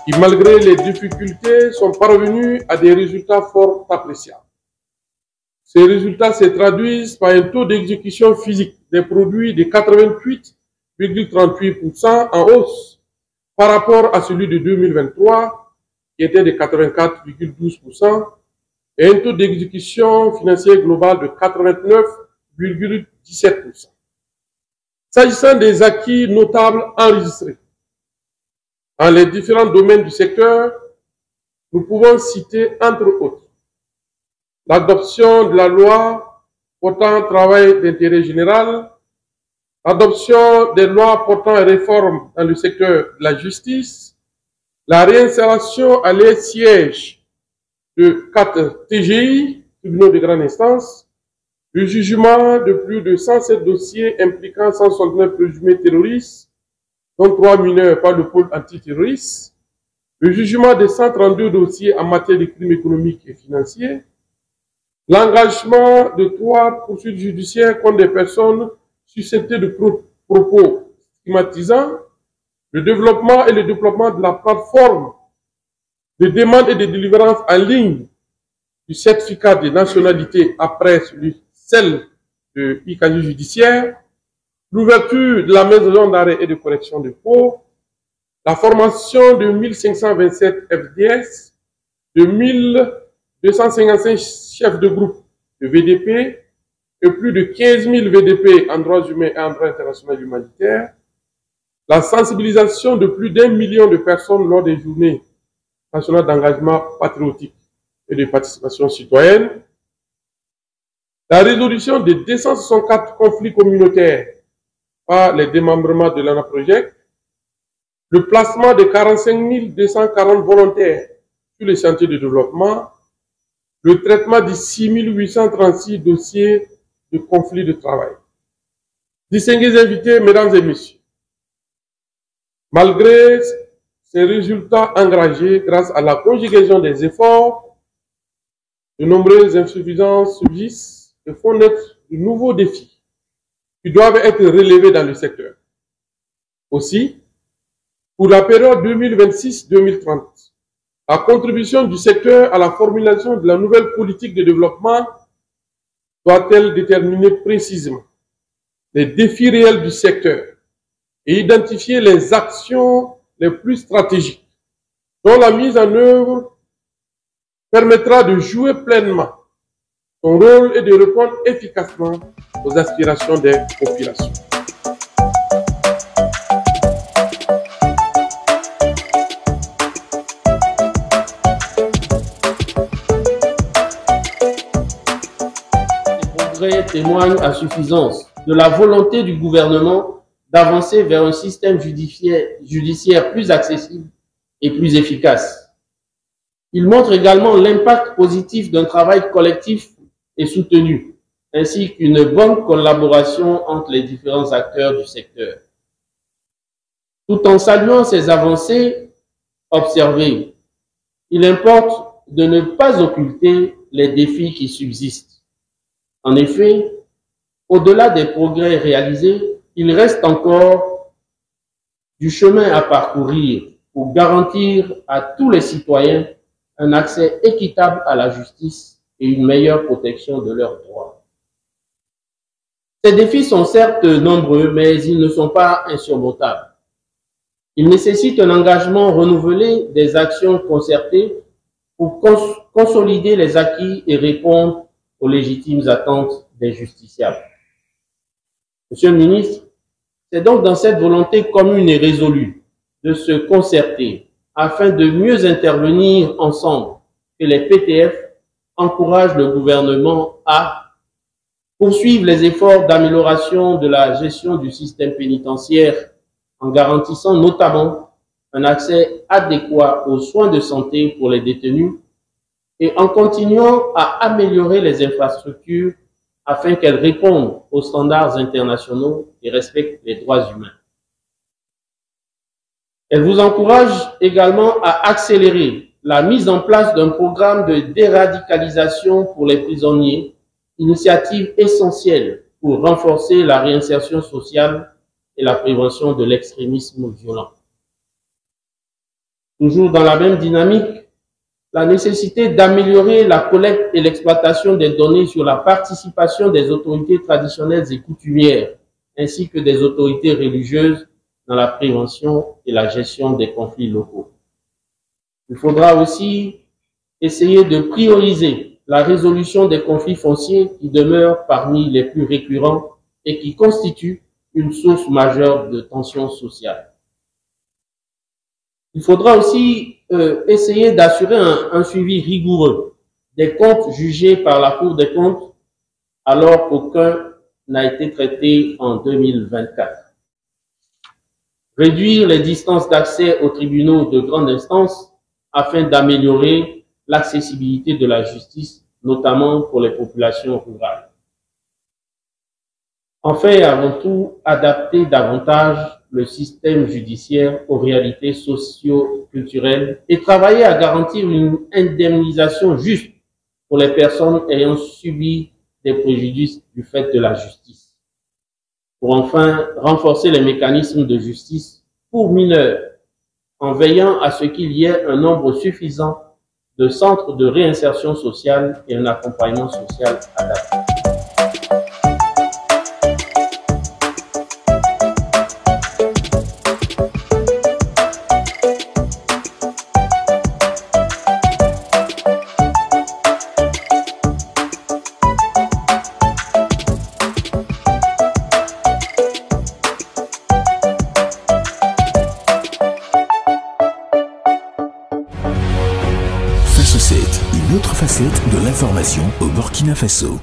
qui, malgré les difficultés, sont parvenus à des résultats fort appréciables. Ces résultats se traduisent par un taux d'exécution physique des produits de 88,38% en hausse par rapport à celui de 2023, qui était de 84,12%, et un taux d'exécution financière globale de 89,17%. S'agissant des acquis notables enregistrés dans les différents domaines du secteur, nous pouvons citer entre autres l'adoption de la loi portant travail d'intérêt général, l'adoption des lois portant réforme dans le secteur de la justice, la réinstallation à les sièges de 4 TGI, tribunaux de grande instance, le jugement de plus de 107 dossiers impliquant 169 présumés terroristes, dont 3 mineurs par le pôle antiterroriste, le jugement de 132 dossiers en matière de crimes économiques et financiers, l'engagement de 3 poursuites judiciaires contre des personnes susceptibles de propos stigmatisants, le développement et le déploiement de la plateforme de demande et de délivrance en ligne du certificat de nationalité après celle de e-casier judiciaire, l'ouverture de la maison d'arrêt et de correction de Pau, la formation de 1527 FDS, de 1255 chefs de groupe de VDP et plus de 15 000 VDP en droits humains et en droit international humanitaire, la sensibilisation de plus d'1 million de personnes lors des journées nationales d'engagement patriotique et de participation citoyenne, la résolution de 264 conflits communautaires par les démembrements de l'ANAPROJEC, le placement de 45 240 volontaires sur les chantiers de développement, le traitement de 6 836 dossiers de conflits de travail. Distingués invités, mesdames et messieurs, malgré ces résultats engagés grâce à la conjugaison des efforts, de nombreuses insuffisances subsistent et font naître de nouveaux défis qui doivent être relevés dans le secteur. Aussi, pour la période 2026-2030, la contribution du secteur à la formulation de la nouvelle politique de développement doit-elle déterminer précisément les défis réels du secteur et identifier les actions les plus stratégiques dont la mise en œuvre permettra de jouer pleinement son rôle et de répondre efficacement aux aspirations des populations. Les progrès témoignent à suffisance de la volonté du gouvernement d'avancer vers un système judiciaire plus accessible et plus efficace. Il montre également l'impact positif d'un travail collectif et soutenu, ainsi qu'une bonne collaboration entre les différents acteurs du secteur. Tout en saluant ces avancées observées, il importe de ne pas occulter les défis qui subsistent. En effet, au-delà des progrès réalisés, il reste encore du chemin à parcourir pour garantir à tous les citoyens un accès équitable à la justice et une meilleure protection de leurs droits. Ces défis sont certes nombreux, mais ils ne sont pas insurmontables. Ils nécessitent un engagement renouvelé, des actions concertées pour consolider les acquis et répondre aux légitimes attentes des justiciables. Monsieur le ministre, c'est donc dans cette volonté commune et résolue de se concerter afin de mieux intervenir ensemble que les PTF encouragent le gouvernement à poursuivre les efforts d'amélioration de la gestion du système pénitentiaire en garantissant notamment un accès adéquat aux soins de santé pour les détenus et en continuant à améliorer les infrastructures afin qu'elles répondent aux standards internationaux et respectent les droits humains. Elle vous encourage également à accélérer la mise en place d'un programme de déradicalisation pour les prisonniers, initiative essentielle pour renforcer la réinsertion sociale et la prévention de l'extrémisme violent. Toujours dans la même dynamique, la nécessité d'améliorer la collecte et l'exploitation des données sur la participation des autorités traditionnelles et coutumières, ainsi que des autorités religieuses dans la prévention et la gestion des conflits locaux. Il faudra aussi essayer de prioriser la résolution des conflits fonciers qui demeurent parmi les plus récurrents et qui constituent une source majeure de tensions sociales. Il faudra aussi essayer d'assurer un suivi rigoureux des comptes jugés par la Cour des comptes alors qu'aucun n'a été traité en 2024. Réduire les distances d'accès aux tribunaux de grande instance afin d'améliorer l'accessibilité de la justice, notamment pour les populations rurales. Enfin et avant tout, adapter davantage le système judiciaire aux réalités socio-culturelles et travailler à garantir une indemnisation juste pour les personnes ayant subi des préjudices du fait de la justice. Pour enfin renforcer les mécanismes de justice pour mineurs, en veillant à ce qu'il y ait un nombre suffisant de centres de réinsertion sociale et un accompagnement social adapté. Une autre facette de l'information au Burkina Faso.